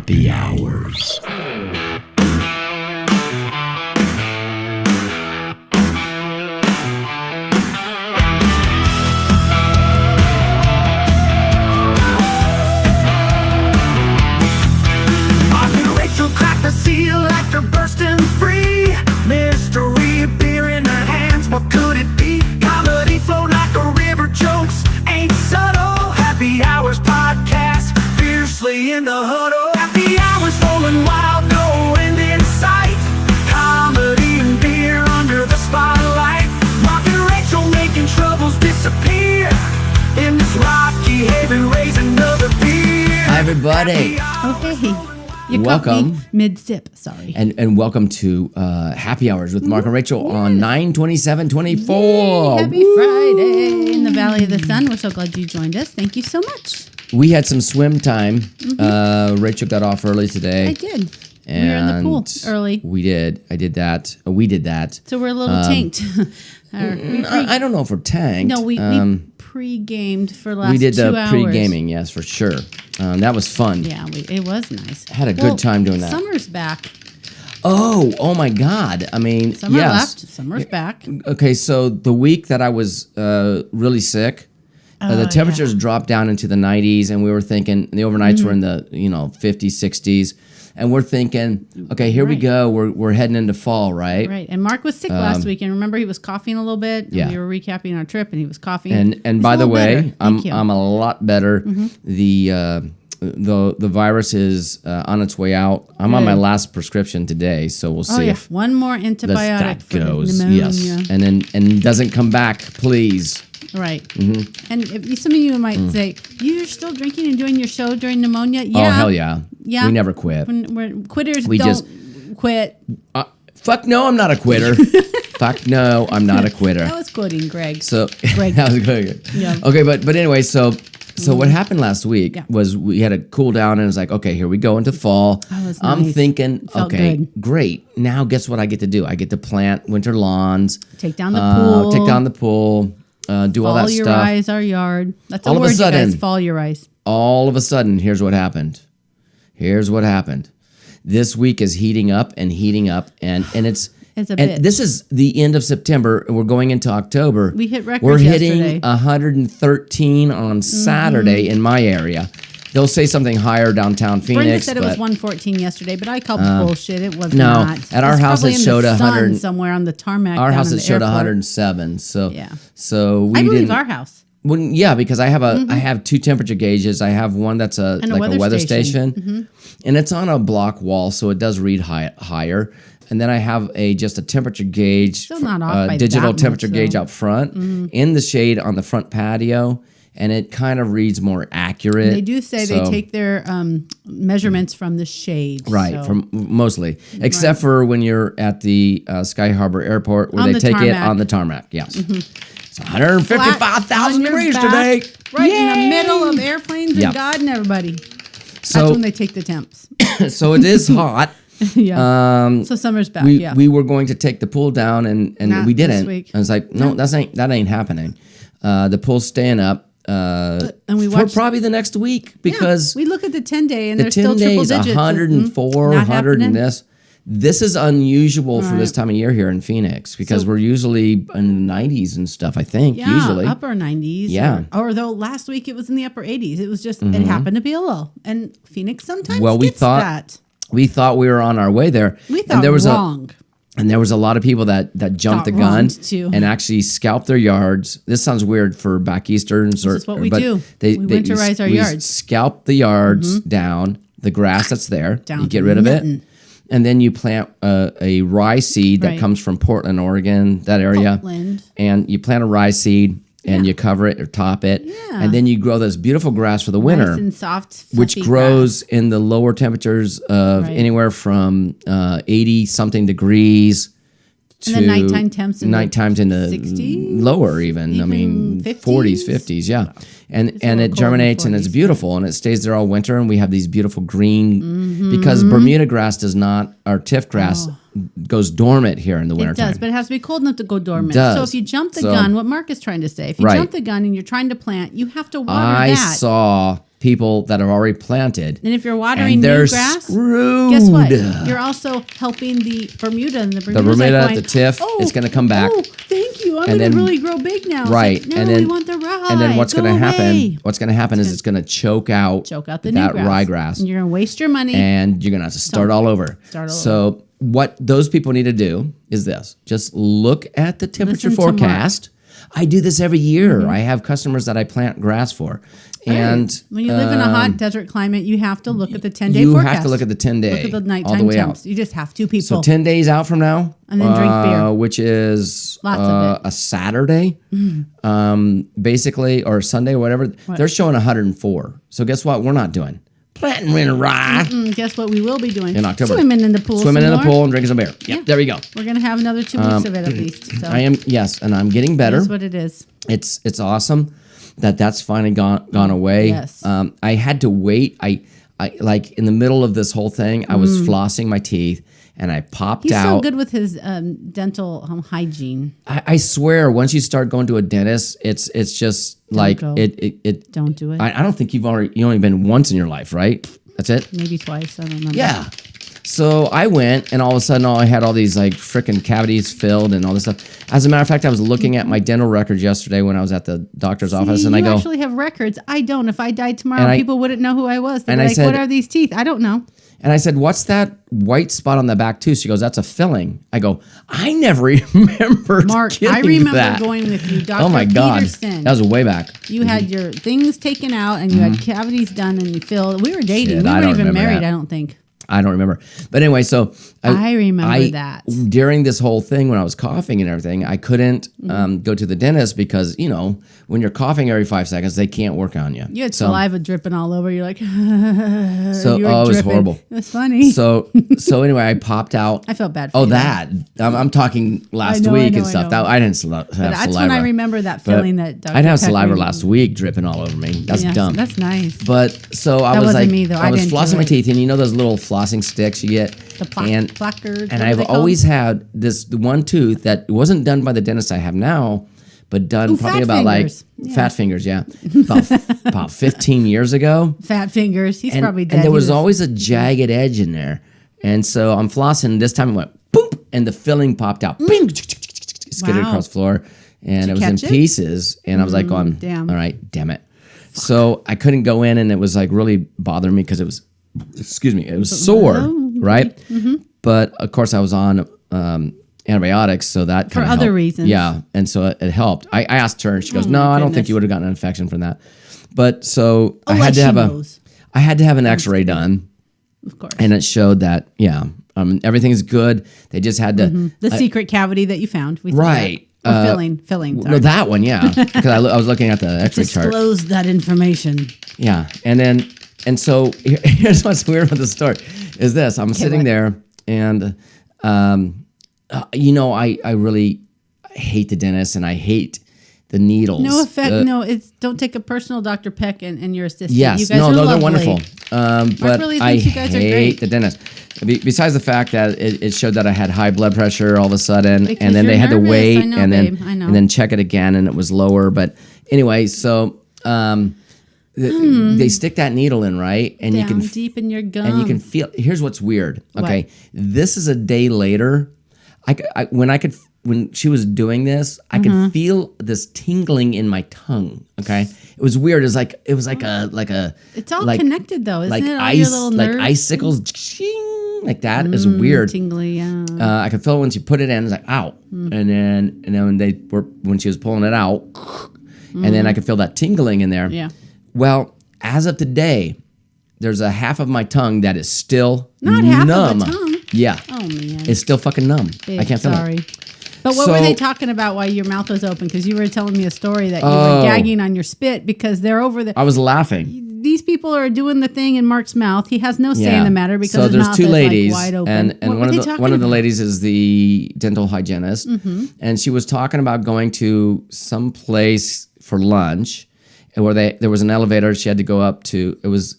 Happy Hours. The seal after bursting free. Mystery beer in her hands, what could it be? Comedy flow like a river, jokes ain't subtle. Happy Hours podcast, fiercely in the huddle. Happy Hours rolling wild, no end in sight. Comedy and beer under the spotlight. Mark and Rachel making troubles disappear. In this rocky haven, raise another beer. Hi, everybody. Okay. You Welcome. caught me mid-sip, sorry. And welcome to Happy Hours with Mark and Rachel on 9/27/24. Happy Friday in the Valley of the Sun. We're so glad you joined us. Thank you so much. We had some swim time. Rachel got off early today. I did. We were in the pool early. We did. I did that. We did that. So we're a little tanked. I don't know if we're tanked. No, we pre-gamed for the last 2 hours. We did the pre-gaming, yes, for sure. That was fun. Yeah, it was nice. Had a good time doing that. Summer's back. Oh my God. I mean, Summer yes. left. Summer's back. Okay, so the week that I was really sick, the temperatures dropped down into the 90s, and we were thinking the overnights were in the 50s, 60s, and we're thinking, okay, here we go. We're heading into fall, right? Right. And Mark was sick last week, and remember he was coughing a little bit. And we were recapping our trip, and he was coughing. And by the way, I'm a lot better. Mm-hmm. The virus is on its way out. I'm on my last prescription today, so we'll see if one more antibiotic that for goes. pneumonia. Yes, and doesn't come back, please. Right. Mm-hmm. And some of you might say, you're still drinking and doing your show during pneumonia? Yeah. Oh, hell yeah. Yeah. We never quit. When quitters don't quit. Fuck no, I'm not a quitter. Fuck no, I'm not a quitter. I was quoting Greg. So, Greg. that was good. Yeah. Okay, but anyway, so what happened last week was we had a cool down, and it was like, okay, here we go into fall. That was I'm nice. thinking, Felt okay, good. great. Now guess what I get to do? I get to plant winter lawns. Take down the pool. Take down the pool. Do all that stuff. Fall-urize our yard. That's All a of a word, you sudden- guys. Fall-urize. All of a sudden, here's what happened. This week is heating up, and it's It's a and bitch. this is the end of September. We're going into October. We hit records We're hitting yesterday. 113 on Saturday in my area. They'll say something higher downtown Phoenix. Brenda said it was but 114 yesterday, but I called bullshit. It was no, not. at our It's house probably it in showed the sun 100 somewhere on the tarmac. our down house in it the showed airport. 107. So Yeah. so we I believe didn't. our house. Well, yeah, because I have I have two temperature gauges. I have one that's a weather station, and it's on a block wall, so it does read higher. And then I have just a temperature gauge, Still not off by digital that temperature much, gauge though. out front in the shade on the front patio, and it kind of reads more accurate. They do say they take their measurements from the shade. Right, so. from mostly, except for when you're at the Sky Harbor Airport, where On they the take it tarmac. on the tarmac. Yes, it's 155,000 Flat on your degrees back, today. Right in the Yay! middle of airplanes Yeah. and God and everybody. So, That's when they take the temps. so it is hot. Yeah. So summer's back. We were going to take the pool down, and Not we this didn't. week. I was like, no, that ain't happening. The pool's staying up. And we for watched probably the next week, because we look at the 10-day and the they're still 10 triple days, digits. 104, Not 100 and happening. this is unusual for this Right. time of year here in Phoenix, because So- we're usually in the 90s and stuff, I think, Yeah, usually. upper 90s. Yeah. Or though last week it was in the upper 80s. It was just, it happened to be a low. And Phoenix sometimes Well, we gets thought that. We thought we were on our way there. We thought and there was wrong. there was a lot of people that jumped Thought the gun wronged, too. and actually scalped their yards. This sounds weird for back easterns. This is what we but do. We winterize our yards. Scalp the yards down, the grass that's there. Down You get to rid of nothing. it. And then you plant a rye seed that Right. comes from Portland, Oregon, that area. Portland. And you plant a rye seed and you cover it or top it. Yeah. And then you grow this beautiful grass for the winter, Nice and soft, which fluffy grows in the lower temperatures of Right. anywhere from 80 something degrees And to the nighttime temps in the nighttimes in the 60s? lower even. I mean 50s? 40s, 50s, yeah. And a it little cold germinates in and the it's 40s, beautiful and it stays there all winter, and we have these beautiful green Mm-hmm. because Bermuda grass does not, or tiff grass goes dormant here in the It wintertime. does, but it has to be cold enough to go dormant. Does. So if you jump the So- gun, what Mark is trying to say, if you Right. jump the gun and you're trying to plant, you have to water I that. saw people that are already planted. And if you're watering And they're new grass, screwed. guess what? You're also helping the Bermuda, and the Bermuda's Bermuda, like going, the tiff, it's gonna come back. Oh, thank you. I'm And going to then- really grow big now. It's Right, like, no, and then we want the rye. and then what's Go going to happen? away. What's going to happen is it's going to choke out Choke out the new that grass. ryegrass, And you're going to waste your money. and you're going to have to start all over. Start all so what those people need to do is this: just look at the temperature Listen to Mark. forecast. I do this every year. I have customers that I plant grass for, and when you live in a hot desert climate, you have to look at the 10-day you forecast. have to look at the 10-day, Look at the all nighttime the way temps. out. You just have to, people. So 10 days out from now, And then drink beer. which is Lots of it. a Saturday, basically, or Sunday, or whatever. They're showing 104. So guess what? We're not doing planting in rye Guess what we will be doing? in October. Swimming in the pool. Swimming some in the more. pool and drinking some beer. Yep, Yeah. there we go. We're going to have another 2 weeks of it at least. So I am, yes, and I'm getting better. that's what it is. It's awesome that that's finally gone away. Yes. I had to wait. I like in the middle of this whole thing, I was flossing my teeth and I popped He's out. so good with his dental hygiene. I swear, once you start going to a dentist, it's just like go. it. Don't do it. I don't think you only been once in your life, right? That's it. Maybe twice. I don't remember. Yeah. So I went, and all of a sudden, I had all these like freaking cavities filled and all this stuff. As a matter of fact, I was looking at my dental records yesterday when I was at the doctor's office, and you I go, actually have records. I don't. If I died tomorrow, And I- people wouldn't know who I was. They'd and be I like, said- what are these teeth? I don't know. and I said, "What's that white spot on the back tooth?" She goes, "That's a filling." I go, "I never remember Mark, I getting remember that." going with you, Dr. Oh my God, Peterson. that was way back. You had your things taken out and you had cavities done and you filled. We were dating. Shit, we I weren't don't even remember married, that. I don't think. I don't remember. But anyway, so I remember that. During this whole thing when I was coughing and everything, I couldn't Mm-hmm. go to the dentist because, when you're coughing every 5 seconds, they can't work on you. You had so, saliva dripping all over. You're like, So, you were it was dripping. horrible. It was funny. So anyway, I popped out. I felt bad for Oh, you. that. I'm talking last know, week I and stuff. know. I didn't have But that's saliva. when I remember that But feeling that Dr. I'd have Peck saliva remembered. last week dripping all over me. That's Yes, dumb. That's nice. But so I That was wasn't like, me, though. I I was didn't do flossing my it. teeth, and you know those little flossing sticks you get, The placards. and what are I've they called? always had this one tooth that wasn't done by the dentist I have now, but done Ooh, probably fat about fingers. like fat fingers, yeah, about 15 years ago. Fat fingers. He's And, probably dead. and there He was always a jagged edge in there, and so I'm flossing. This time it went boop, and the filling popped out, bing, skidded Wow. across the floor, and it was in catch it? pieces. And I was like, going, damn. all right, damn it. So I couldn't go in, and it was like really bothering me because it was, it was sore, right? Mm-hmm. But of course, I was on antibiotics, so that For kinda other helped. reasons. Yeah, and so it helped. I asked her, and she goes, Oh, "No, my I don't think goodness. you would have gotten an infection from that." But so I like had to she have knows. I had to have an X-ray done, Of course. and it showed that everything's good. They just had to The secret cavity that you found. We saw Right. that. Or filling. no Sorry. that one, yeah, because I was looking at the X-ray chart. Disclose that information. Yeah, and so here's what's weird about the story is this: I'm sitting what? there, and I really hate the dentist, and I hate the needles. No effect. No, don't take it personal, Dr. Peck and your assistant. Yes, you guys no, are they're lovely. wonderful. But really I thinks you guys are hate great. the dentist. Besides the fact that it showed that I had high blood pressure all of a sudden, Because and then you're they had to nervous. wait, I know, and then babe. I know. and then check it again, and it was lower. But anyway, so they stick that needle in, right, and Down you can deep in your gums. and you can feel. Here's what's weird. Okay, this is a day later. When she was doing this, I Mm-hmm. could feel this tingling in my tongue. Okay, it was weird. It was like a It's all like- connected though, isn't like it? All ice, your little like nerves. icicles, ching, like that. Is weird. Tingly, yeah. I could feel it when she put it in. It's like ow, Mm. and then when she was pulling it out, and then I could feel that tingling in there. Mm. Yeah. Well, as of today, there's a half of my tongue that is still Not half of a numb. tongue? Yeah. Oh man. It's still fucking numb. Babe, I can't feel sorry. it. But what were So- they talking about while your mouth was open? Because you were telling me a story that you Oh. were gagging on your spit because they're over there. I was laughing. These people are doing the thing in Mark's mouth. He has no say in the matter because so his there's mouth two is ladies, like wide open. and What one were of they the talking one of the about? ladies is the dental hygienist, and she was talking about going to some place for lunch, and where there was an elevator. She had to go up to. It was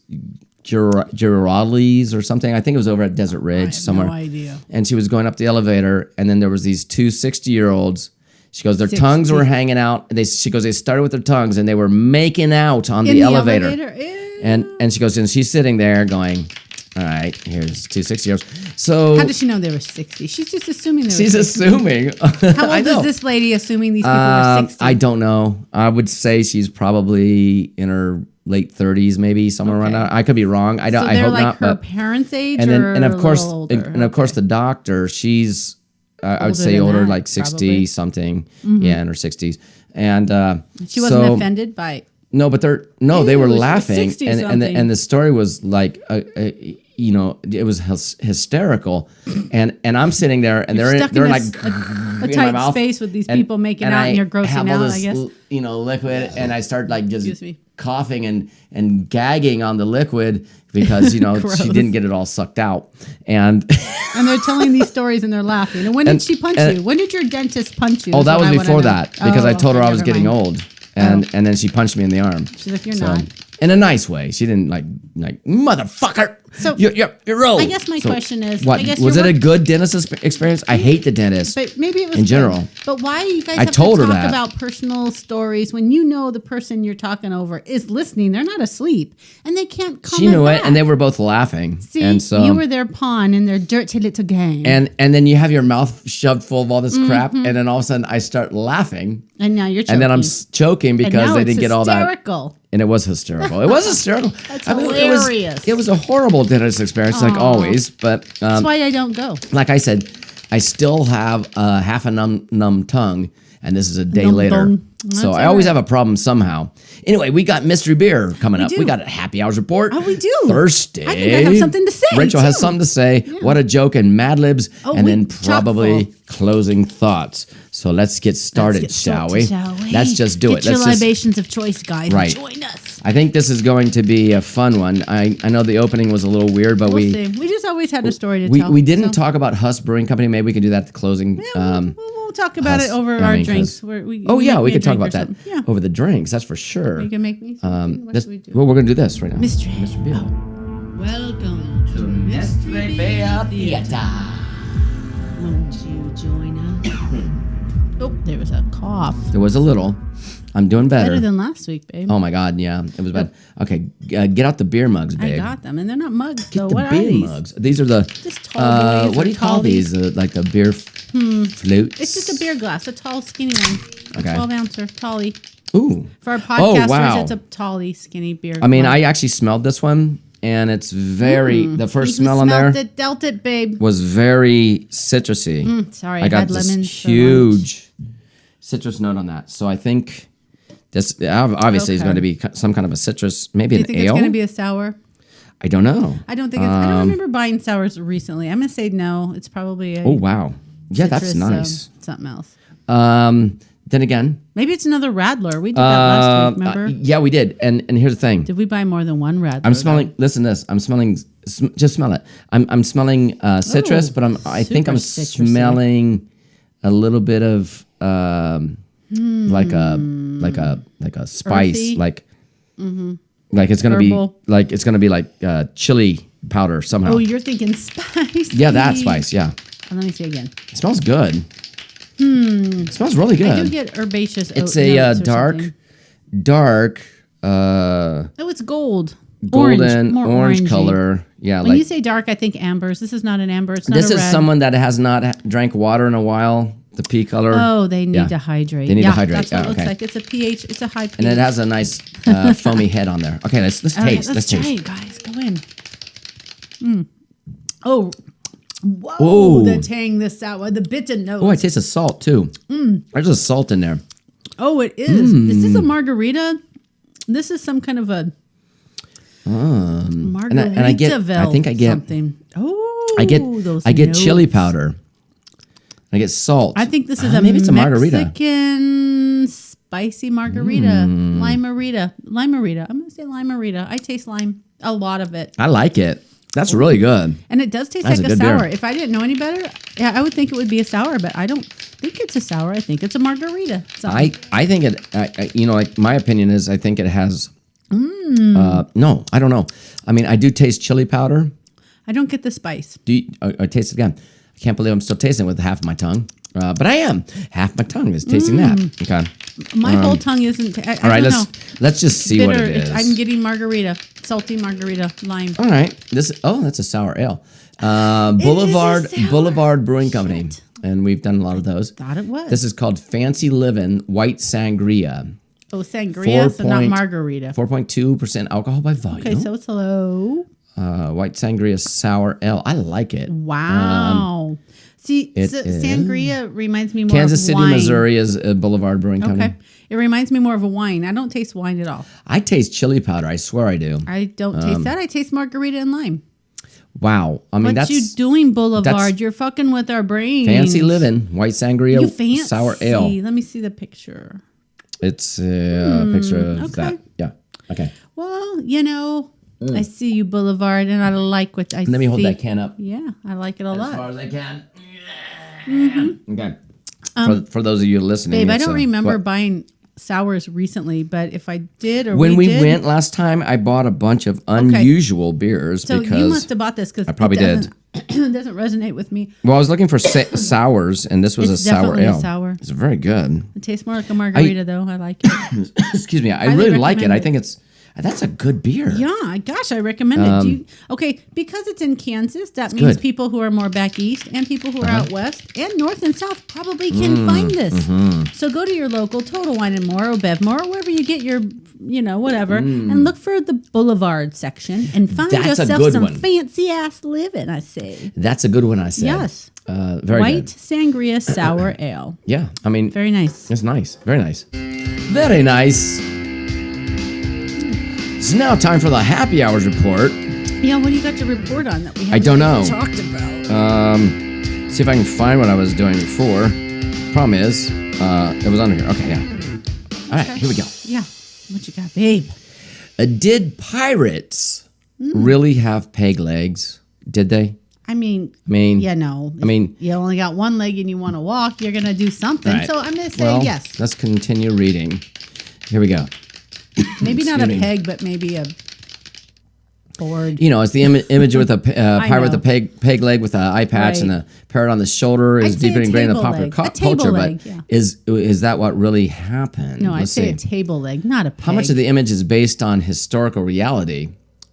Girardelli's or something. I think it was over at Desert Ridge somewhere. No idea. And she was going up the elevator, and then there was these two 60-year-olds. She goes, their 60. tongues were hanging out. She goes, they started with their tongues, and they were making out on In the elevator. Ew. And she goes, and she's sitting there going, all right, here's 2 60-year-olds. So How does she know they were 60? She's just assuming they were she's 60. assuming. How I old know. is this lady assuming these people were 60? I don't know. I would say she's probably in her late 30s, maybe somewhere around Okay. that. I could be wrong. I don't. So I they're hope like not. her But parents' age, and then or and of a course little older? and of course the doctor, she's I would Older say than older, that, like 60 probably. something. Yeah, in her 60s. And She wasn't so, offended by. No, but they were Ew, she was laughing, 60 and something. the story was like, it was hysterical, and I'm sitting there, and they're Stuck they're in like a in my tight mouth, space with these people making out, and you're grossing have all out, this, I guess. Liquid, and I start like Excuse just me. coughing and gagging on the liquid because she Gross. didn't get it all sucked out, and And they're telling these stories and they're laughing. And when did she punch you? When did your dentist punch you? oh, is that what was I wanna before know. that because Oh, I told her okay, I was never getting mind. old, and then she punched me in the arm. She's like, you're not. In a nice way. She didn't like motherfucker. So, you're old. I guess my question is, what I guess was you're it a work- good dentist experience? I hate the dentist. But maybe it was in good. general. But why you guys I have told to her talk that. about personal stories when you know the person you're talking over is listening? They're not asleep and they can't comment She knew it, back. and they were both laughing. See, and so you were their pawn in their dirty little game. and then you have your mouth shoved full of all this crap, and then all of a sudden I start laughing, And now you're choking. and then I'm choking And because now they it's didn't get all that. hysterical. And it was hysterical. It was hysterical. That's It was a horrible dentist experience, like always. But That's why I don't go. like I said, I still have half a numb tongue, and this is a day Numb later. tongue. So That's I always all right. have a problem somehow. Anyway, we got mystery beer coming up. do. We got a happy hours report. Oh, we do. Thursday. I think I have something to say, Rachel has too. something to say. What a joke and Mad Libs, Oh, and we then probably chock-full. closing thoughts. So let's get started, Let's get shall started, we? Let's just do Get it. your Let's just. libations of choice, guys. Right. Join us. I think this is going to be a fun one. I know the opening was a little weird, but We'll see. We just always had a story to we tell. we didn't so- talk about Huss Brewing Company. Maybe we can do that at the closing. We'll talk about Huss, it over I our mean, drinks. 'cause- We Oh yeah, make we me a could talk drink about or that something. Yeah. over the drinks. That's for sure. You can make me something. What This- should we do? well, we're gonna do this right now. Mystery. Mystery Beer. Welcome to Mystery Beer Theater. Won't you join us? Oh, there was a cough. There was a little. I'm doing better. Better than last week, babe. Oh my God, yeah, it was bad. Okay, get out the beer mugs, I babe. got them, and they're not mugs. Get though. the What are beer these? mugs. These are the. Just tall boys what or do you call tall these? Like the beer flutes. It's just a beer glass, a tall, skinny one. A Okay. 12-ouncer, tallie. Ooh. For our podcasters, wow. it's a tallie, skinny beer. I mean, glass. I actually smelled this one, and it's very. The first Even smell on there smelt it, dealt it, babe. was very citrusy. Sorry, I I got had this lemons for huge citrus note on that. So I think this obviously is Okay. going to be some kind of a citrus, maybe Do you an think ale. it's going to be a sour? I don't know. I don't think it's. I don't remember buying sours recently. I'm going to say no. It's probably a Oh wow, yeah, that's citrus, nice. something else. Then again, Maybe it's another Radler. We did that last week, remember? yeah, we did. And here's the thing. Did we buy more than one Radler? I'm smelling. Listen to this. I'm smelling. Just smell it. I'm smelling citrus, but I think I'm super citrusy. smelling a little bit of like a spice, Earthy? like it's gonna Herbal? be like chili powder somehow. Oh, you're thinking spice. Yeah, that spice. Yeah, Let me see again. it smells good. It smells really I do good. get herbaceous. It's oat a notes or dark, something. dark, Oh, it's gold. golden more orange orangey. color. Yeah, When like you say dark, I think ambers. This is not an amber. It's not this a is red. someone that has not drank water in a while. The pea color. Oh, they need Yeah. to hydrate. They need to yeah, hydrate. That's what Yeah, it looks okay. like. It's a pH. It's a high pH. And it has a nice foamy head on there. Okay, let's All right, taste. let's try taste. it, guys. Go in. Oh, whoa! Ooh. The tang, the sour, the bitter notes. Oh, I taste the salt too. There's a salt in there. Oh, it is. Is this a margarita? This is some kind of a margarita. and I get- I think I get- something. Oh, I those get chili notes. powder. I get salt. I think this is a maybe it's a margarita. Mexican spicy margarita. Limerita. Limerita. I'm going to say limerita. I taste lime. A lot of it. I like it. That's really good. And it does taste That's like a a good beer. sour. If I didn't know any better, yeah, I would think it would be a sour, but I don't think it's a sour. I think it's a margarita. I think it. Like my opinion is, I think it has. No, I don't know. I mean, I do taste chili powder. I don't get the spice. Do you, I taste it again? I can't believe I'm still tasting it with half of my tongue. But I am. Half my tongue is tasting that. Okay. My whole tongue isn't. I All right, don't know. let's just see what Bitter. it is. I'm getting margarita, salty margarita, lime. All right. That's a sour ale. Boulevard sour Boulevard Brewing Company. And we've done a lot of those. Thought it was. This is called Fancy Livin' White Sangria. Oh, sangria, so not 4 margarita. 4.2% alcohol by volume. Okay, so it's low. White Sangria sour ale. I like it. Wow. See, it is- sangria reminds me more Kansas of City, wine. Missouri is Boulevard Brewing Company. Okay. It reminds me more of a wine. I don't taste wine at all. I taste chili powder. I swear I do. I don't taste that. I taste margarita and lime. Wow. I mean, What that's you doing, Boulevard? that's- You're fucking with our brains. fancy living. White Sangria You fancy. sour ale. Let me see the picture. It's a picture of okay. that. Yeah. Okay. Well, I see you, Boulevard, and I like what I see. Let me hold that can up Yeah, I like it a lot. as I can. Okay. For those of you listening, Babe, I it's, don't remember what- buying sours recently, but if I did or when we did, went last time, I bought a bunch of unusual beers so because you must have bought this because I probably did. It doesn't resonate with me. Well, I was looking for sours, and this was It's a sour definitely a ale. sour. It's very good. It tastes more like a margarita, though. I like it. Excuse me. I Highly really like it. recommend I it. think that's a good beer. Yeah, gosh, I recommend it. Okay, because it's in Kansas, that means good. Uh-huh. people who are more back east and people who are out west and north and south probably can find this. Mm-hmm. So go to your local Total Wine and More or Bevmore or wherever you get your, whatever, and look for the Boulevard section and find Mm. That's a yourself good some one. fancy ass living. I say That's a good one. I said. yes, Very white good. sangria sour ale. Yeah. I mean, Very nice. it's nice. Very nice. Very nice. It's now time for the happy hours report. Yeah, what do you got to report on that we haven't I don't know. talked about? See if I can find what I was doing before. Problem is, it was under here. Okay, yeah. All right, here we go. Yeah, what you got, babe? Did pirates really have peg legs? Did they? I mean, I no. I mean- you only got one leg and you want to walk, you're going to do something. Right. So I'm going to say Well, yes. let's continue reading. Here we go. Maybe not a excuse me. peg, but maybe a board. You know, it's the image with a pirate with know. a peg leg with an eye patch and Right. a parrot on the shoulder is I'd say deeply a ingrained in the table popular leg. A table culture. leg, But yeah. is that what really happened? No, I'd Let's say see. a table leg, not a peg. How much of the image is based on historical reality?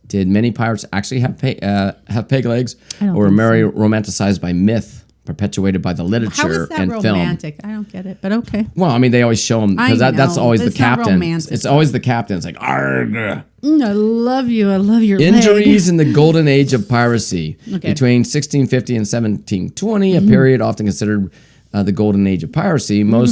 Did many pirates actually have peg legs, I don't or were think merely romanticized by myth, perpetuated by the How literature is that and film? romantic? I don't get it, but okay. Well, I mean, they always show them because I that's know, always but the it's not captain. romantic. It's always the captain. It's like arg. I love you. I love your Injuries in the golden age of piracy Okay. between 1650 and 1720, a period often considered the golden age of piracy. More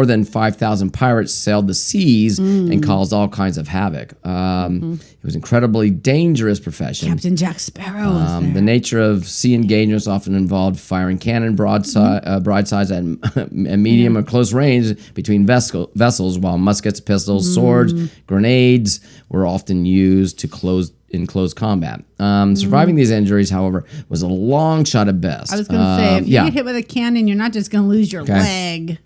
than 5,000 pirates sailed the seas and caused all kinds of havoc. It was an incredibly dangerous profession. Captain Jack Sparrow was there. The nature of sea engagements often involved firing cannon broadsides at medium or close range between vessels, while muskets, pistols, swords, grenades were often used in close combat. Surviving these injuries, however, was a long shot at best. I was going to say, if you yeah. get hit with a cannon, you're not just going to lose your leg.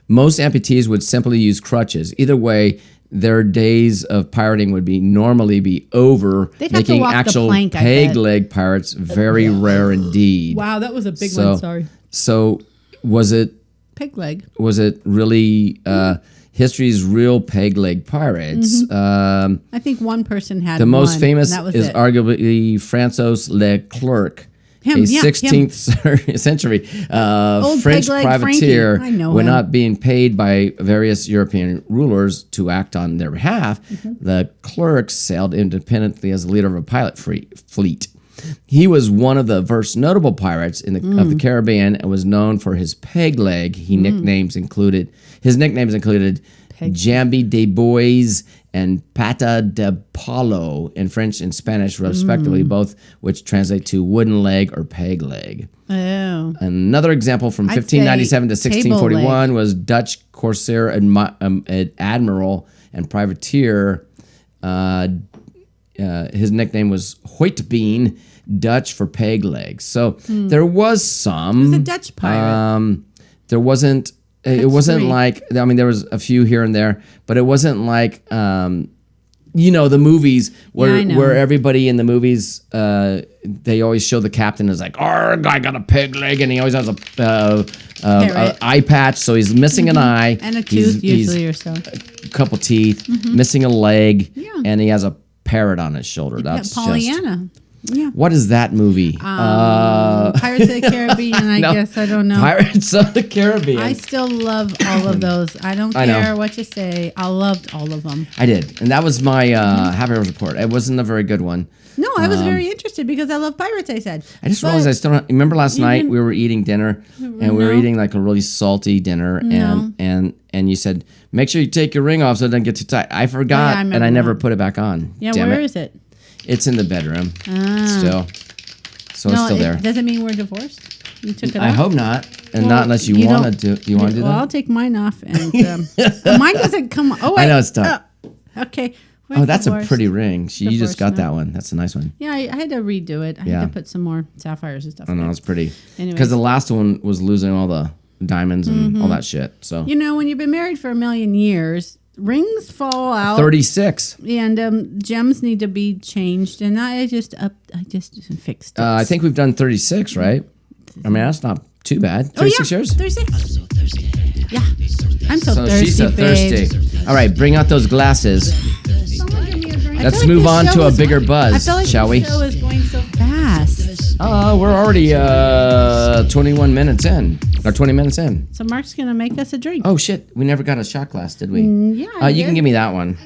Most amputees would simply use crutches. Either way, their days of pirating would normally be over, They'd have to making walk the actual plank, I peg bet. leg pirates very rare indeed. Wow, that was a big So, one. Sorry. so was it Pig leg. really history's real peg leg pirates? I think one person had The most famous and that was is it. arguably Francois Leclerc, Him, a yeah, 16th century Old French peg-leg privateer. Frankie. I know when him. not being paid by various European rulers to act on their behalf, the Leclerc sailed independently as the leader of a pilot fleet. He was one of the first notable pirates of the Caribbean and was known for his peg leg. His nicknames included Jambi de Bois and Pata de Palo in French and Spanish, respectively, both which translate to wooden leg or peg leg. Oh. Another example from I'd 1597 to say table 1641 was Dutch corsair admiral and privateer. His nickname was Hoytbeen, Dutch for peg legs. So there was some. He was a Dutch pirate. There wasn't. It wasn't three. like. I mean, there was a few here and there, but it wasn't like. you know the movies where I know. where everybody in the movies they always show the captain as like, "Arg, I got a pig leg," and he always has a Parrot. eye patch, so he's missing an eye And a He's- tooth he's usually or so. a couple teeth, missing a leg, Yeah. and he has a parrot on his shoulder. That's Yeah, just Pollyanna. Yeah. what is that movie? Pirates of the Caribbean, I No. guess. I don't know. Pirates of the Caribbean. I still love all of those. I don't I know. care what you say. I loved all of them. I did, and that was my Happy Hours report. It wasn't a very good one. No, I was very interested because I love pirates, I said. I just But- realized I still don't, remember last night didn't- we were eating dinner and we were No. eating like a really salty dinner No. and you said make sure you take your ring off so it doesn't get too tight. I forgot I and I remember never now. put it back on. Yeah, Damn where it. is it? It's in the bedroom Ah. still. So it's No, still there. does it mean we're divorced? You took it I off? hope not, and Well, not unless you you want to don't- do. You want to do Well, that? I'll take mine off. And mine doesn't come. Oh, I wait. know it's tough. Okay. Oh, that's divorced. a pretty ring. You just Divorced got now. that one. That's a nice one. Yeah, I had to redo it. I Yeah. had to put some more sapphires and stuff. I in know it. it's pretty. Anyways. Because the last one was losing all the diamonds and all that shit. So You know, when you've been married for a million years, rings fall out. 36. And gems need to be changed, and I just fixed it. I think we've done 36, right? I mean, that's not too bad. Oh, yeah, 36 years? 36. Yeah, I'm so, So thirsty. she's so babe. thirsty. All right, bring out those glasses. Someone give me a drink. I Let's feel like move this on show to a is- bigger I buzz, feel like shall we? the show is going so fast. We're already 21 minutes in, or 20 minutes in. So Mark's gonna make us a drink. Oh shit, we never got a shot glass, did we? yeah, I You can did. give me that one.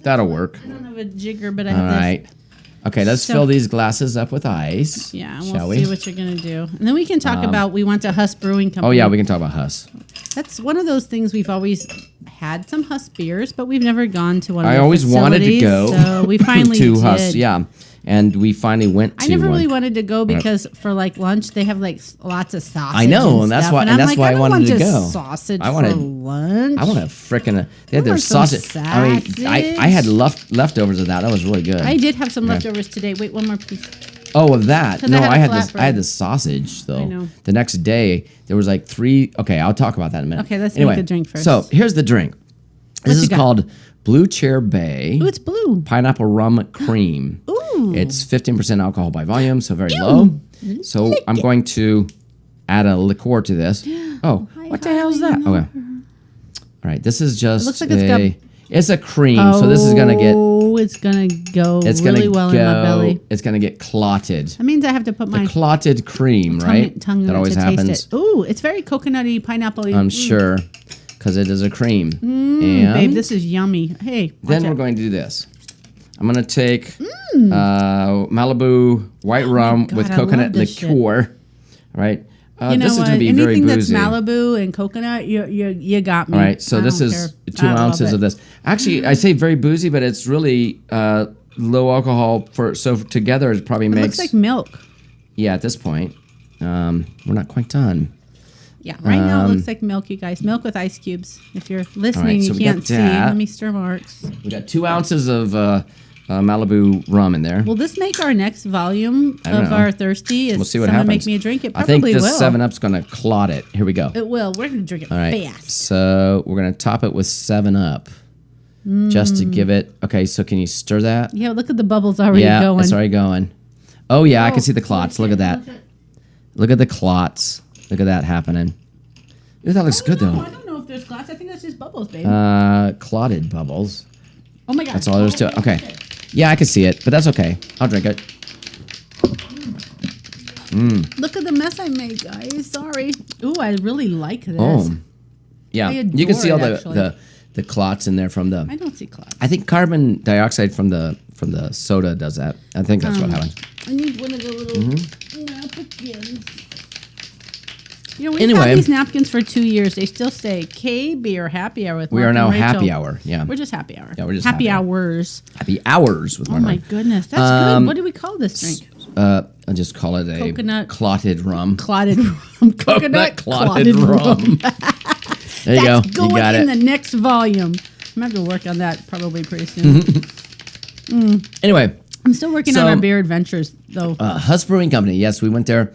That'll work. I don't have a jigger, but I All have this. right. Okay, let's So- fill these glasses up with ice. Yeah, and shall we'll we? see what you're gonna do, and then we can talk about. We went to Huss Brewing Company. Oh yeah, we can talk about Huss. That's one of those things we've always had some Huss beers, but we've never gone to one. Of I their always wanted to facilities, go so we finally to did. Huss, yeah, and we finally went to I never one. really wanted to go because for like lunch they have like lots of sausage. I know, and that's stuff, why- And and I'm that's like, why I don't wanted want to just go. Sausage I wanted- for lunch. I want to frickin' they had their want some sausage. I mean, I had leftovers of that. That was really good. I did have some leftovers today. Wait, one more please. Oh, of that. 'Cause No, I I had had a this. I had flatbread. the sausage though. I know. The next day there was like 3. Okay, I'll talk about that in a minute. Okay, let's anyway, make the drink first. So here's the drink. This you is got? called Blue Chair Bay Ooh, it's blue. Pineapple Rum Cream. Ooh. It's 15% alcohol by volume, so very low. So I'm going to add a liqueur to this. Oh, what the hell is that? Okay. All right, this is just looks like it's got- it's a cream, so this is gonna get Oh, it's gonna go it's really gonna well go, in my belly. It's gonna get clotted. That means I have to put my Clotted cream, right? tongue in that it always to happens. taste it. Ooh, it's very coconutty, pineapple-y. I'm sure, because it is a cream. and Babe, this is yummy. Hey, then watch we're out. going to do this. I'm gonna take Malibu white rum God, with I coconut love this shit. liqueur. All right. You know this is what? gonna be Anything very that's boozy. Malibu and coconut, you got me. All right. So I this don't is care. 2 I love ounces it. of this. Actually, I say very boozy, but it's really low alcohol. So together it probably It makes. looks like milk. Yeah. At this point, we're not quite done. Yeah, right now it looks like milk, you guys. Milk with ice cubes. If you're listening, so you we got can't see. that. Let me stir marks. We got 2 ounces of Malibu rum in there. Will this make our next volume I don't of know. our thirsty? Is We'll see what someone happens. make me a drink? It I think probably this will. 7-Up's gonna clot it. Here we go. It will. We're gonna drink it All right. fast. So we're gonna top it with 7-Up, just to give it. Okay. So can you stir that? Yeah, look at the bubbles already Yeah, going. it's already going. Oh yeah, I can see the clots. Look at that. Look at the clots. Look at that happening. Ooh, that looks good No, though. I don't know if there's glass. I think that's just bubbles, babe. Clotted bubbles. Oh my god. That's all there is to it. Okay. Yeah, I can see it, but that's okay. I'll drink it. Look at the mess I made, guys. Sorry. Ooh, I really like this. Oh, yeah. I You can see all adore it, the clots in there from the. I don't see clouds. I think carbon dioxide from the soda does that. I think that's what happens. I need one of the little Mm-hmm. napkins. You know, we've Anyway. had these napkins for 2 years. They still say K Beer Happy Hour with We Mark are now and Rachel. happy hour. Yeah. We're just happy hour. Yeah, we're just happy happy hour. hours. Happy hours with Oh Mark. my goodness, that's good. What do we call this drink? I'll just call it a Coconut- clotted rum. Clotted rum. Coconut clotted rum. There you That's go. You going got in it. the next volume. I'm going to have to work on that probably pretty soon. Anyway, I'm still working So- on our beer adventures, though. Huss Brewing Company. Yes, we went there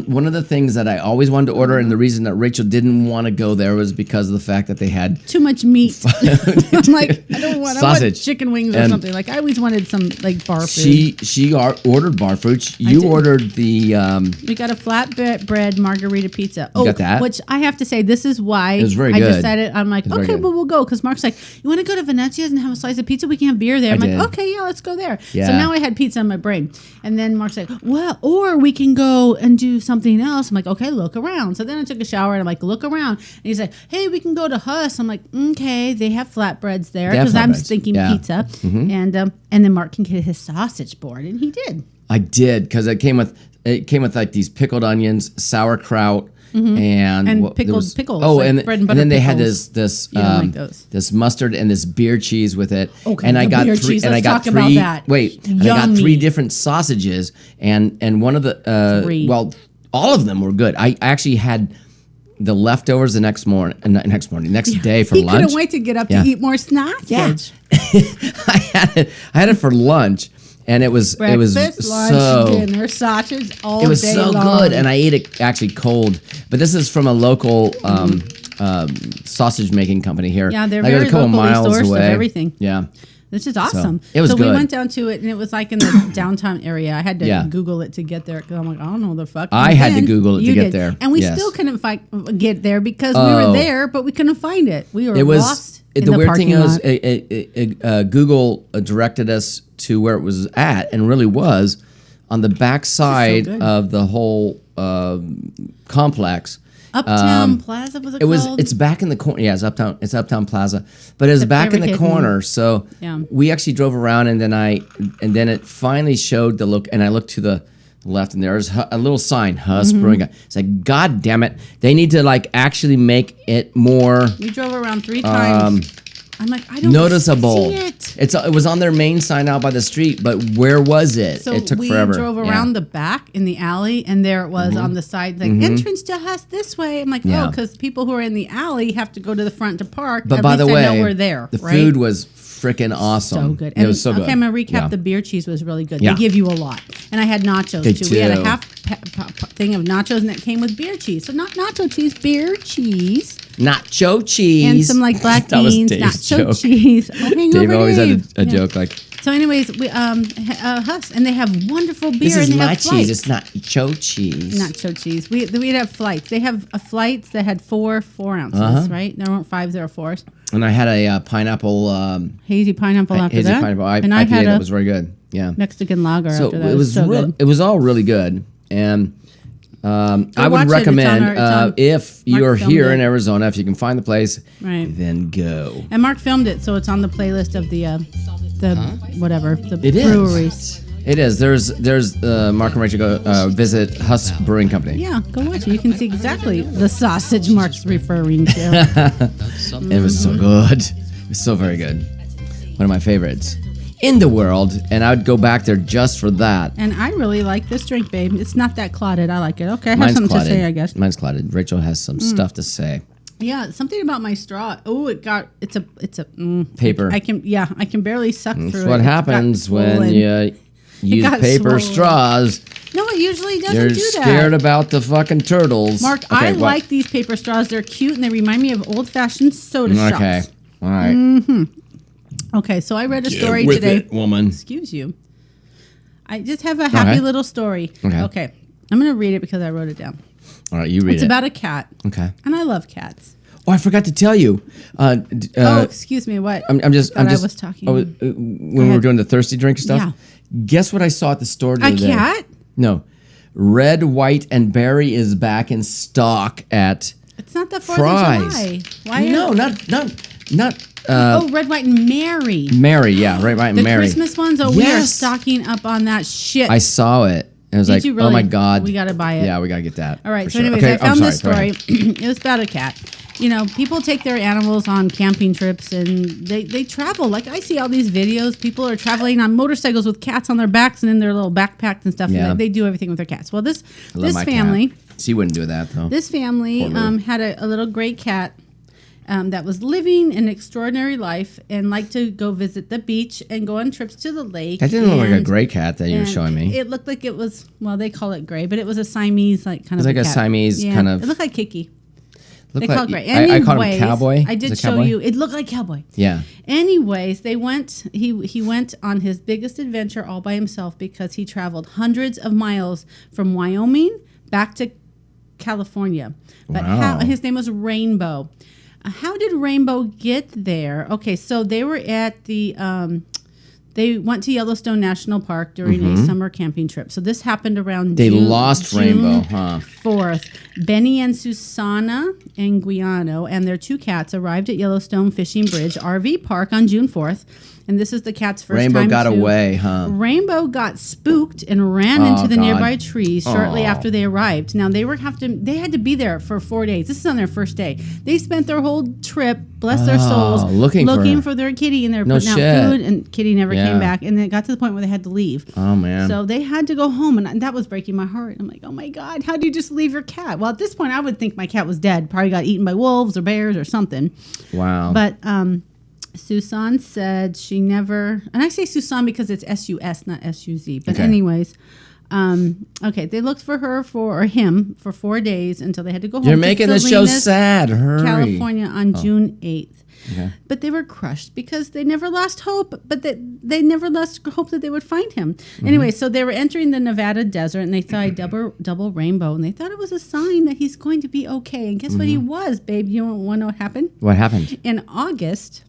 one of the things that I always wanted to order, and the reason that Rachel didn't want to go there was because of the fact that they had Too much meat. I'm like, I don't want. I want Sausage. chicken wings or And something. Like I always wanted some like bar food. she ordered bar food. You did. ordered the We got a flatbread margarita pizza. Oh, got that? which I have to say, this is why It was very I good. decided. I'm like, was very okay, good. but we'll go because Mark's like, you want to go to Venezia's and have a slice of pizza? We can have beer there. I'm I like, did. okay, yeah, let's go there. So Yeah. now I had pizza in my brain, and then Mark's like, well, or we can go and do something else. I'm like, okay, look around. So then I took a shower and I'm like, look around, and he's like, hey, we can go to Huss. I'm like, okay, they have flatbreads there They have because I'm flatbreads. thinking Yeah. pizza, and then Mark can get his sausage board, and he did. I did because it came with like these pickled onions, sauerkraut, and there pickled pickles, Oh, like and, bread and and butter then they had pickles. this You don't like those. this mustard and this beer cheese with it. Okay, and I the got beer three. cheese. And I Let's got talk about three. that. Wait, and I got three Yummy. different sausages, and one of the Three. well, all of them were good. I actually had the leftovers the next next day for He lunch. couldn't wait to get up Yeah. to eat more sausage. Yeah. I had it for lunch, and it was Breakfast, lunch, so dinner, sausage all day it was so long. good, and I ate it actually cold. But this is from a local sausage making company here. Yeah, they're like very a couple locally miles sourced of away. everything. Yeah, This is awesome. it was we good. went down to it, and it was like in the downtown area. I had to Yeah. Google it to get there because I'm like, I don't know the fuck. I And had to then Google it to you get did. there. and we Yes. still couldn't get there because we Oh. were there, but we couldn't find it. We were it was. lost in The the weird thing parking is, lot. Google directed us to where it was at, and really was on the back side good. of the whole complex. Uptown Plaza was it called? It's back in the corner. Yeah, it's Uptown Plaza, but it was back in the favorite hidden- corner. So Yeah. we actually drove around, and then it finally showed the look, and I looked to the left, and there's a little sign, Huss Mm-hmm. Brewing. It's like, God damn it, they need to like actually make it more We drove around 3 times. I'm like, I don't noticeable. see it. It was on their main sign out by the street, but where was it? So It took we forever. drove Yeah. Mm-hmm. around the back in the alley, and there it was on the side, like entrance to Huss this way. I'm like, Yeah. oh, because people who are in the alley have to go to the front to park. But At by least the I way, know we're there. the right? food was freaking awesome. so good. It was so good. Okay, I'm gonna recap. Yeah. The beer cheese was really good. Yeah. They give you a lot, and I had nachos They too. We had a do. half thing of nachos, and it came with beer cheese. So not nacho cheese, beer cheese, Nacho cheese and some like black That was beans, Dave's nacho joke. cheese. Oh, hangover Dave always had Dave. a Yeah. joke like, So, anyways, we Huss, and they have wonderful beer. "This is and they my have cheese. flights. It's not Nacho cheese." Nacho cheese. We'd have flights. They have flights that had 4 ounces, Uh-huh. right? There weren't 5s, there were 4s. And I had a pineapple, Hazy pineapple after hazy that. pineapple and I IPA had that a was very good. Yeah. Mexican lager So after that. it was so good. it was all really good, and I watch would it. It's on recommend our- it's on- if Mark you're filmed here it. in Arizona, if you can find the place, Right. then go. And Mark filmed it, so it's on the playlist of the whatever, the It is. breweries. It is. There's Mark and Rachel go visit Huss Brewing Company. Yeah, go watch it. You can see exactly the sausage Mark's referring to. It was so good. It was so very good. One of my favorites in the world, and I would go back there just for that. And I really like this drink, babe. It's not that clotted. I like it. Okay, I have Mine's something clotted. to say, I guess. Mine's clotted. Rachel has some stuff to say. Yeah, something about my straw. Oh, it's a Paper. I can barely suck through That's it. what It's got happens when swollen. you use got paper swollen. straws. No, it usually doesn't You're do that. scared about the fucking turtles. Mark, Okay, I what? like these paper straws. They're cute and they remind me of old-fashioned soda Okay. shops. All right. Okay, so I read a story With today. it, woman. Excuse you. I just have a happy ahead. little story. Okay. I'm going to read it because I wrote it down. All right, you read It's it. about a cat, Okay. and I love cats. Oh, I forgot to tell you. Oh, excuse me. What? I'm just. Thought I'm just. I was talking. Oh, when we were ahead. doing the thirsty drink stuff. Yeah. Guess what I saw at the store the A other day? cat? No. Red, white, and berry is back in stock at It's not the 4th Fry's. of July. Why? No, not. Oh, Red, White, and Mary. Mary. Yeah, right, The Mary. Christmas ones. Oh, we are Yes. stocking up on that shit. I saw it. And I was Did like, you oh really? my god. We gotta buy it. Yeah, we gotta get that. All right. for So, sure. anyways, Okay, I found this go story. ahead. It was about a cat. You know, people take their animals on camping trips and they travel. Like I see all these videos. People are traveling on motorcycles with cats on their backs and in their little backpacks and stuff. Yeah. And they do everything with their cats. Well, this I love my family. cat. She wouldn't do that though. This family Poor Lou. had a little gray cat, that was living an extraordinary life and liked to go visit the beach and go on trips to the lake. That didn't look like a and- gray cat that you were and showing me. It looked like it was, well, they call it gray, but it was a Siamese, like kind of like a cat. Siamese kind of- It looked like Kiki. Looked They call like- it gray. I called him Anyways, Cowboy. I Is did it show Cowboy? you. It looked like Cowboy. Yeah. Anyways, they went. He went on his biggest adventure all by himself because he traveled hundreds of miles from Wyoming back to California. But Wow. his name was Rainbow. How did Rainbow get there? Okay, so they were at the. They went to Yellowstone National Park during a summer camping trip. So this happened around They June, lost June Rainbow, huh? 4th. Benny and Susana Anguiano and their 2 cats arrived at Yellowstone Fishing Bridge RV Park on June 4th. And this is the cat's first Rainbow time got to- away, huh? Rainbow got spooked and ran Oh, into the God. nearby trees shortly Aw. after they arrived. Now they had to be there for 4 days. This is on their first day. They spent their whole trip, bless their souls, looking for- for their kitty, and they're No putting shit. out food, and kitty never Yeah. came back. And then it got to the point where they had to leave. Oh man. So they had to go home, and that was breaking my heart. I'm like, oh my God, how do you just leave your cat? Well, at this point, I would think my cat was dead. Probably got eaten by wolves or bears or something. Wow. But Susan said she never, and I say Susan because it's S-U-S, not S-U-Z. But Okay. anyways, okay, they looked for her or him for 4 days until they had to go home. You're to making this show Salinas, sad. Hurry. California on June 8th. Okay. But they were crushed because they never lost hope, but they never lost hope that they would find him. Anyway, so they were entering the Nevada desert and they saw a double rainbow and they thought it was a sign that he's going to be okay. And guess what he was, babe? You want to know what happened? What happened? In August,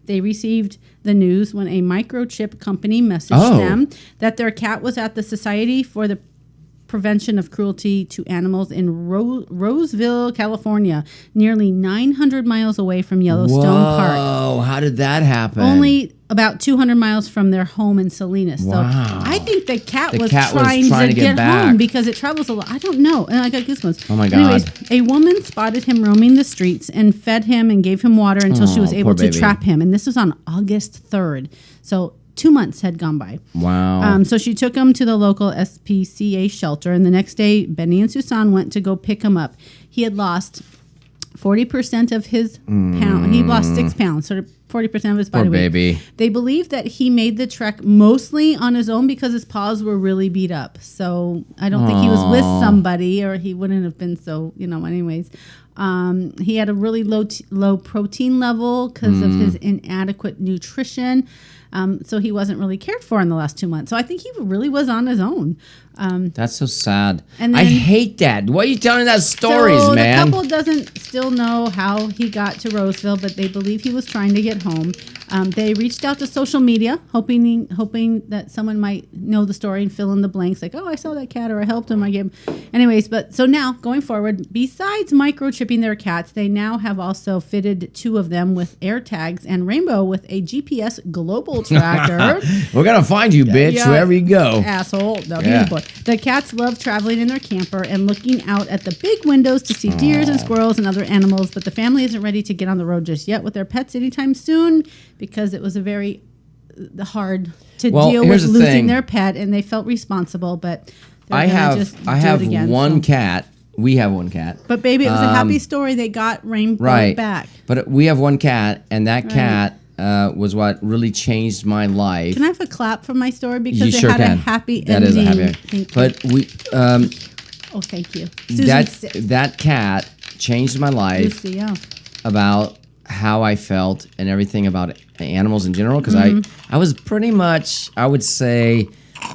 they received the news when a microchip company messaged them that their cat was at the Society for the Prevention of Cruelty to Animals in Roseville, California, nearly 900 miles away from Yellowstone Park. Oh, how did that happen? Only about 200 miles from their home in Salinas. Wow. So I think the cat was cat was trying trying to to get get back. home because it travels a lot. I don't know. And I got goosebumps. Oh, my God. Anyways, a woman spotted him roaming the streets and fed him and gave him water until she was Oh, able poor to baby. trap him. And this was on August 3rd. So 2 months had gone by. Wow. So she took him to the local SPCA shelter. And the next day, Benny and Susan went to go pick him up. He had lost 40% of his pound. He lost 6 pounds, sort of 40% of his body Poor weight. baby. They believe that he made the trek mostly on his own because his paws were really beat up. So I don't think he was with somebody or he wouldn't have been so, anyways. He had a really low protein level because of his inadequate nutrition. So he wasn't really cared for in the last 2 months. So I think he really was on his own. That's so sad. and I then- hate that. Why are you telling that stories, so man? the couple doesn't still know how he got to Roseville, but they believe he was trying to get home. They reached out to social media, hoping that someone might know the story and fill in the blanks, like, oh, I saw that cat or I helped him. I gave him. Anyways, but so now going forward, besides microchipping their cats, they now have also fitted 2 of them with air tags and Rainbow with a GPS global tracker. We're gonna find you, bitch, Yeah. wherever you go. Asshole. No, Yeah. boy. The cats love traveling in their camper and looking out at the big windows to see deers and squirrels and other animals, but the family isn't ready to get on the road just yet with their pets anytime soon because it was a very hard to Well, deal here's with the losing thing. their pet, and they felt responsible, but they're I gonna have just I do have it again, one so. cat. We have one cat. But baby, it was a happy story. They got Rainbow Right. back. But we have one cat, and that cat was what really changed my life. Can I have a clap for my story because You it sure had a can. happy That ending? is a happy ending. Thank you. But we Oh, thank you. Susan that cat changed my life Lucy, yeah. about how I felt and everything about animals in general because Mm-hmm. I was pretty much, I would say,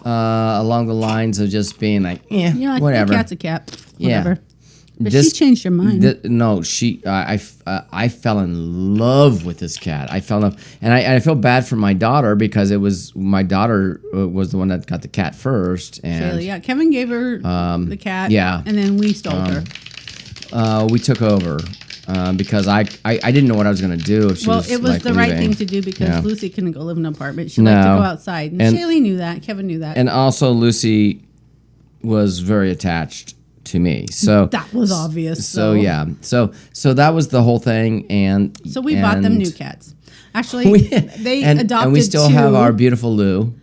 along the lines of just being like, You're like, whatever. A cat's a cat. Yeah. Whatever. But This- she changed your mind. No, I fell in love with this cat. I fell in love, and I feel bad for my daughter because it was my daughter was the one that got the cat first, and Shayla, yeah, Kevin gave her the cat. yeah. And then we stole her. we took over because I didn't know what I was gonna do if she Well, was it was like, the right leaving. thing to do because Yeah. Lucy couldn't go live in an apartment. She liked to No. go outside. And, And- Shaylee knew that. Kevin knew that. And also Lucy was very attached to me, so that was obvious. So yeah, so that was the whole thing, and So we bought them and new cats. Actually, they adopted and we still 2. have our beautiful Lou.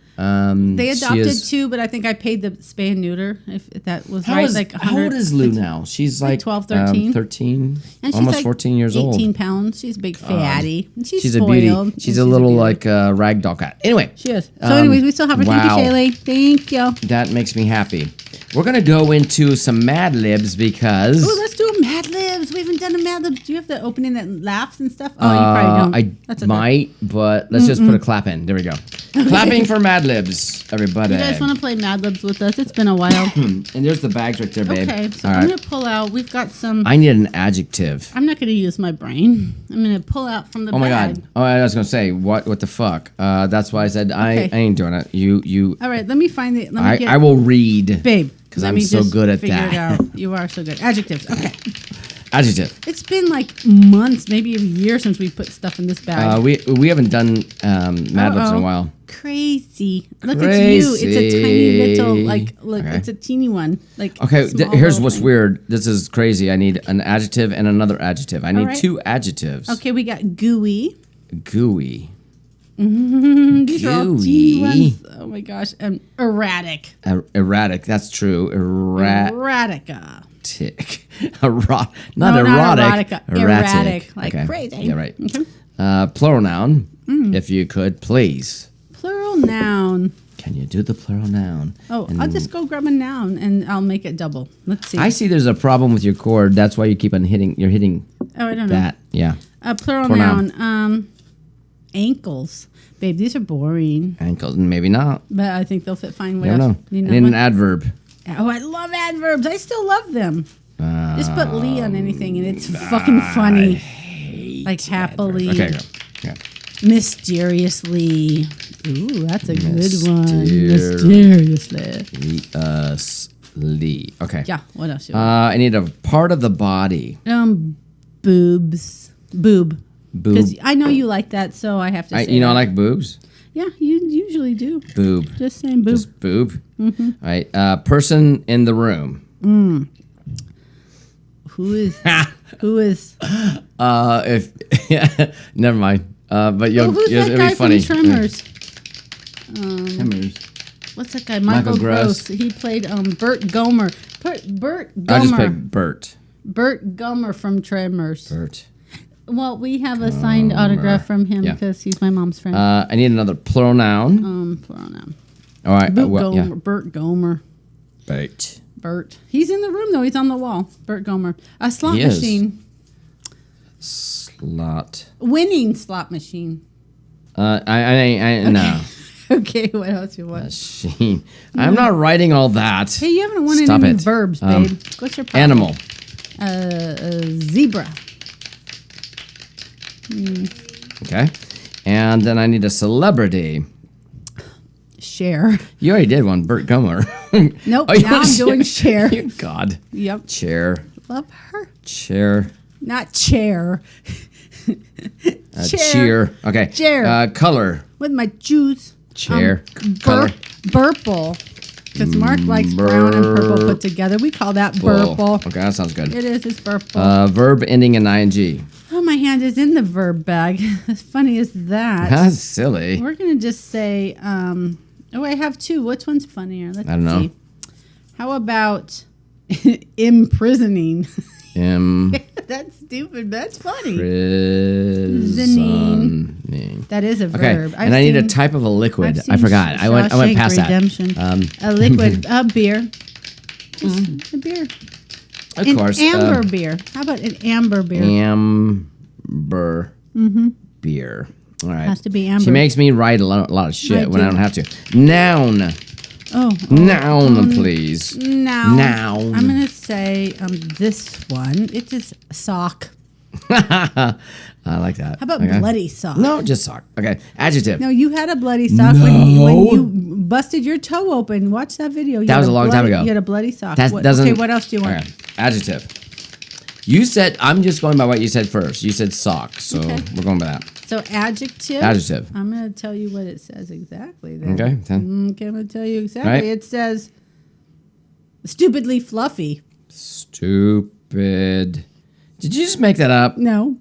They she adopted is- 2, but I think I paid the spay and neuter, if that was How, right. is, Like how old is Lou now? She's like 12, 13. 13, And she's almost like 14 years 18 old. pounds. She's a big fatty. And she's She's a spoiled. beauty. She's and a little beauty. like ragdoll cat. Anyway, She is. So, anyways, we still have her. wow. Thank you, Shaylee. Thank you. that makes me happy. We're gonna go into some Mad Libs because Oh, let's do a Mad Libs. We haven't done a Mad Libs. Do you have the opening that laughs and stuff? Oh, you probably don't. I That's okay. might, but let's just put a clap in. There we go. Clapping for Mad Libs, everybody. You guys want to play Mad Libs with us? It's been a while. And there's the bags right there, babe. Okay, so All I'm right. going to pull out. We've got some. I need an adjective. I'm not going to use my brain. I'm going to pull out from the Oh my bag. god. Oh, I was gonna say what the fuck. That's why I said I Okay. ain't doing it. You. All right, let me find it. Let me get I will read. Babe. 'Cause let I'm me so just good at figure that. It out. You are so good. Adjectives. Okay. Adjective. It's been like months, maybe a year since we put stuff in this bag. We haven't done Mad Libs in a Uh-oh. while. Crazy. Look, it's you. It's a tiny little, Crazy. like, look, Okay. it's a teeny one. Like, Okay, small here's little what's thing. weird. This is crazy. I need an adjective and another adjective. I need right. 2 adjectives. Okay, we got gooey. Gooey. These are all teeny Gooey. ones. Oh my gosh. Erratic. Erratic. That's true. Erratic. Erratica. Not No, erotic. not erotica. Erratic, like Okay. crazy. Yeah, right. Okay. Plural noun, if you could, please. Plural noun. Can you do the plural noun? Oh, And I'll just go grab a noun and I'll make it double. Let's see. I see there's a problem with your cord. That's why you keep on hitting. You're hitting Oh, I don't know. that. Yeah. Plural Plural noun. Ankles. Babe, these are boring, Ankles. Maybe not. but I think they'll fit fine. What I don't else? know. You I need an one? adverb. Oh, I love adverbs. I still love them. Just put Lee on anything and it's fucking funny. Like happily. Okay, go. Yeah. Mysteriously. Ooh, that's a good one. Mysteriously. Mysteriously. Okay. Yeah, what else? You want? I need a part of the body. Boobs. Boob. Boob. Because I know you like that, so I have to say You know, I that. like boobs. Yeah, you usually do. Boob. Just saying boob. Just boob. All right. Person in the room. Who is... Who is... If never mind. But you'll, who's it'll that be guy funny. from Tremors? Tremors. What's that guy? Michael Gross. Gross. He played Bert Gomer. Bert I just Gomer. picked Bert. Bert Gomer from Tremors. Bert. Well, we have a signed autograph from him Yeah. because he's my mom's friend. I need another plural noun. Plural noun. All right. Gomer. Yeah. Bert Gomer. Bert. Bert. He's in the room though. He's on the wall. Bert Gomer. A slot He is. machine. Slot. Winning slot machine. I no. Okay, what else you want? Machine. I'm not writing all that. Hey, you haven't won Stop any it. verbs, babe. What's your problem? Animal. Zebra. Okay. And then I need a celebrity. Cher. You already did one, Bert Gomer. Nope, Oh, you now want I'm doing Cher. God. Yep. Chair. Love her. Chair. Not chair. Cheer. Okay. Chair. Color. With my juice. Chair. Color. Burple. Because Mark likes brown and purple put together. We call that Bull. burple. Okay, that sounds good. It is. It's burple. Verb ending in ing. Oh, my hand is in the verb bag. As funny as that. That's silly. We're going to just say, oh, I have 2. Which one's funnier? Let's I don't know. see. How about imprisoning? That's stupid, but that's funny. Imprisoning. That is a Okay, verb. and I need a type of a liquid. I forgot. I went past Redemption. that. A liquid, a beer. A beer. Of An course. amber beer. How about an amber beer? Amber beer. All right. Has to be amber. She makes me write a lot of shit I when I do. don't have to. Noun. Noun, please. Noun. Noun. I'm going to say this one. It is sock. I like that. How about Okay. bloody sock? No, just sock. Okay. Adjective. No, you had a bloody sock when you busted your toe open. Watch that video. You That had was a long time ago. You had a bloody sock. That What- doesn't. okay, what else do you want? Okay. Adjective. You said, I'm just going by what you said first. You said sock, so Okay. we're going by that. So adjective. Adjective. I'm going to tell you what it says exactly. Then. Okay. Then. Okay, I'm going to tell you exactly. Right. It says stupidly fluffy. Stupid. Did you just make that up? No.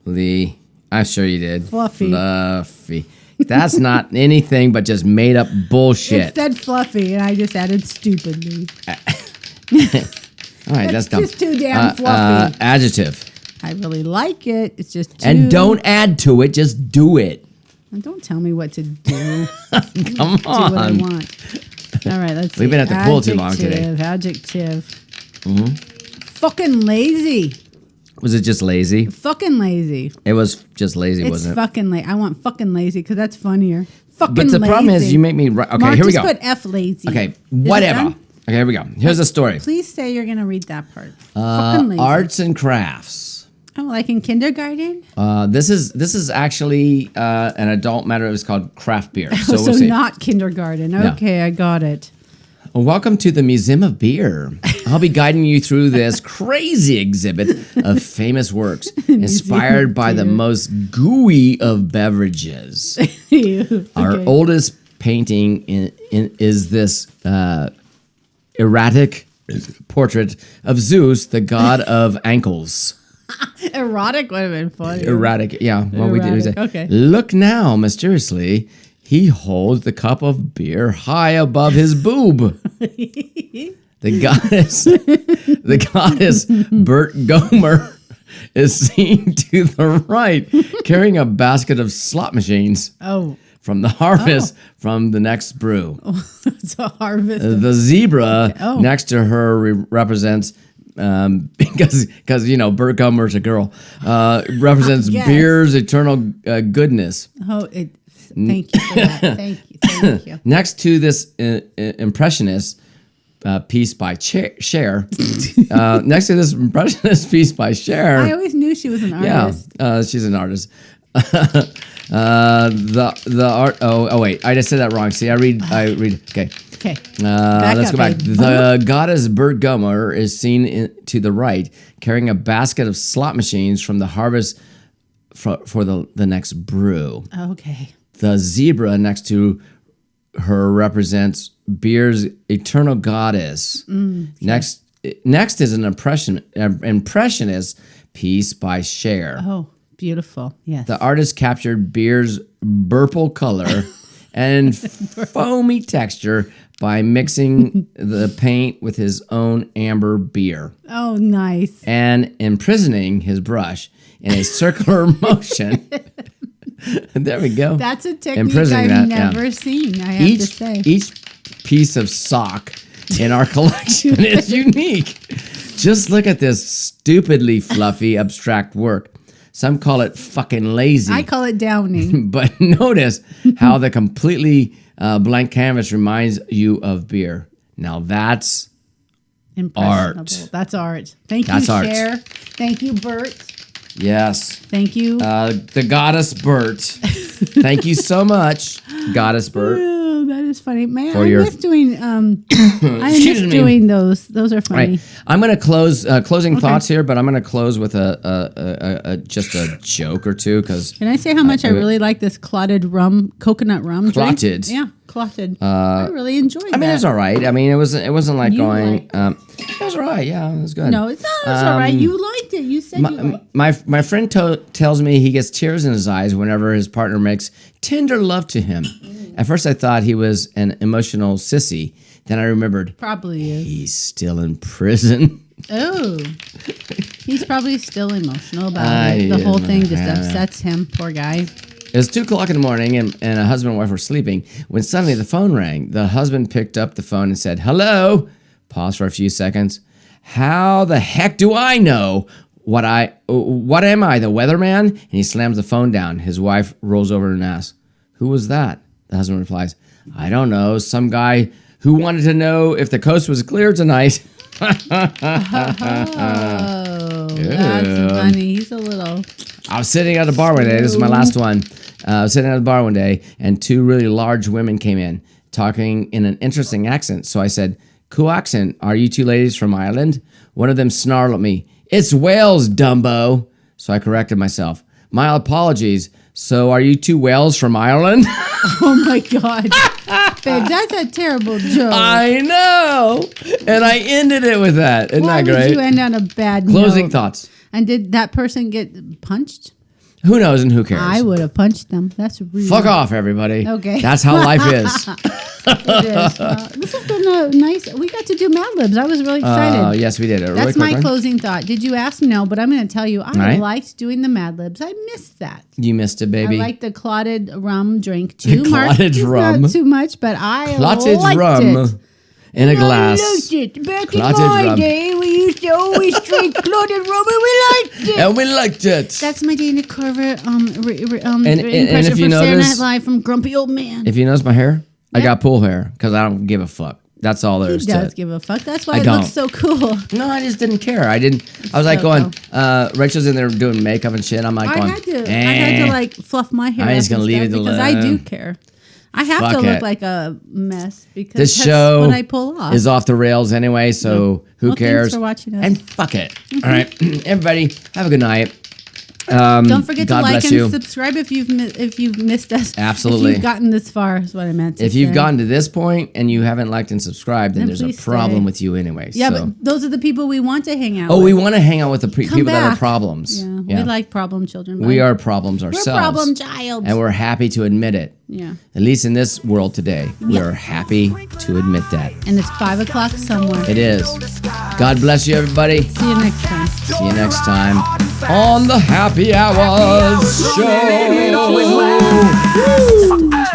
Lee. I'm sure you did. Fluffy. Fluffy. That's not anything but just made up It bullshit. said fluffy, and I just added stupidly. All right, that's dumb. just too damn fluffy. Adjective. I really like it. It's just too... And don't add to it, just do it. Don't tell me what to do. Come Do what I on. want. All right, let's see. We've been at the pool too long today. Adjective. Fucking lazy. Was it just lazy? Fucking lazy. It was just lazy, It's wasn't it? fucking lazy. I want fucking lazy because that's funnier. Fucking But the lazy. problem is you make me... Okay, Mark, here we just go. put F lazy. Okay, Is it whatever. done? Okay, here we go. Here's the story. Please say you're going to read that part. Fucking lazy. Arts and crafts. Oh, like in kindergarten? This is actually an adult matter. It was called craft beer. So So we'll see. not kindergarten. Okay, I got it. Welcome to the Museum of Beer. I'll be guiding you through this crazy exhibit of famous works inspired by the most gooey of beverages. Our Okay. oldest painting is this erratic portrait of Zeus, the god of ankles. Erotic would have been funny. Erratic, yeah. What we do is Erratic, okay. look now, mysteriously, he holds the cup of beer high above his boob. The goddess Bert Gomer is seen to the right, carrying a basket of slot machines Oh, from the harvest from the next brew. it's a harvest. The zebra Oh. next to her represents because you know Bert Gomer's a girl represents Yes. beer's eternal goodness. Thank you for that. Thank you. Next to this impressionist piece by Cher, next to this impressionist piece by Cher, I always knew she was an artist. she's an artist. The art. Oh wait, I just said that wrong. See, I read. Okay. Okay. Let's go back. babe. The goddess Bert Gomer is seen to the right, carrying a basket of slot machines from the harvest for the next brew. Okay. The zebra next to her represents beer's eternal goddess. Next is an impressionist piece by Cher. Oh, beautiful. Yes. The artist captured beer's purple color and foamy texture by mixing the paint with his own amber beer Oh, nice. and imprisoning his brush in a circular motion. There we go. That's a technique Imprisoning I've that, yeah. never seen, I have to say. Each piece of sock in our collection is unique. Just look at this stupidly fluffy abstract work. Some call it fucking lazy. I call it downing. But notice how the completely blank canvas reminds you of beer. Now that's Impressionable. Art. That's art. Thank That's you, art. Cher. Thank you, Bert. yes. Thank you. The goddess Bert. Thank you so much, goddess Bert. Oh, that is funny, man. For I your- miss doing. I Excuse miss me. doing those. Those are All funny. right, I'm gonna close closing thoughts here, but I'm gonna close with a just a joke or two because Can I say how much I really like this clotted rum, coconut rum? drink? Clotted? Yeah, clotted. I really enjoyed that. I mean it was all right. I mean it wasn't like You going. liked It was all right. Yeah, it was good. No, it's not. It's all right. You liked it. You said you liked it. My friend tells me he gets tears in his eyes whenever his partner makes tender love to him. At first, I thought he was an emotional sissy. Then I remembered Probably is. he's still in prison. Oh, he's probably still emotional about it. The whole thing just upsets him. Poor guy. It was 2:00 in the morning, and a husband and wife were sleeping when suddenly the phone rang. The husband picked up the phone and said, "Hello." Paused for a few seconds. How the heck do I know what am I, the weatherman? And he slams the phone down. His wife rolls over and asks, "Who was that?" The husband replies, "I don't know. Some guy who wanted to know if the coast was clear tonight." Oh, that's funny. He's a little. I was sitting at a bar one day. This is my last one. I was sitting at a bar one day, and two really large women came in, talking in an interesting accent. So I said, "Cool accent. Are you two ladies from Ireland?" One of them snarled at me, "It's Wales, Dumbo." So I corrected myself. "My apologies. So are you two whales from Ireland?" Oh my God, babe, that's a terrible joke. I know. And I ended it with that. Isn't Why that would great? you end on a bad Closing note? thoughts. And did that person get punched? Who knows and who cares? I would have punched them. That's really Fuck off, everybody. Okay. That's how life is. It is. This has been a nice. We got to do Mad Libs. I was really excited. Yes, we did. A really That's quick my one. closing thought. Did you ask? No, but I'm going to tell you. I right. liked doing the Mad Libs. I missed that. You missed it, baby. I liked the clotted rum drink too. Clotted rum. Not too much, but I Clotted liked rum it. in a glass. I liked it. Back Clotted in my rum. day, we used to always drink clotted rum, and we liked it. And we liked it. That's my Dana Carver impression if you from Saturday notice- Night Live from Grumpy Old Man. If you notice my hair, I Yeah. got pool hair because I don't give a fuck. That's all there He is to does it. give a fuck. That's why I it don't. looks so cool. No, I just didn't care. I was like so going, Rachel's in there doing makeup and shit. I'm like I going, had to like fluff my hair. I'm just up gonna and leave stuff it because I do alone. care. I have Fuck to look it. like a mess because this that's show what I pull off. is off the rails anyway, so who Well, cares? thanks for watching us. And fuck it. All right, everybody, have a good night. Don't forget God to like bless and you. subscribe if you've missed us. Absolutely. If you've gotten this far is what I meant to If you've say. gotten to this point and you haven't liked and subscribed, then Then there's a please problem stay. with you anyway. Yeah, so. but those are the people we want to hang out Oh, with. we want to hang out with the Come people that are back. problems. Yeah, we like problem children. We bud. are problems We're ourselves. problem child. And we're happy to admit it. Yeah. At least in this world today, we are happy to admit that. And it's 5 o'clock somewhere. It is. God bless you, everybody. See you next time. See you next time on the Happy Hours It always Show. lasts.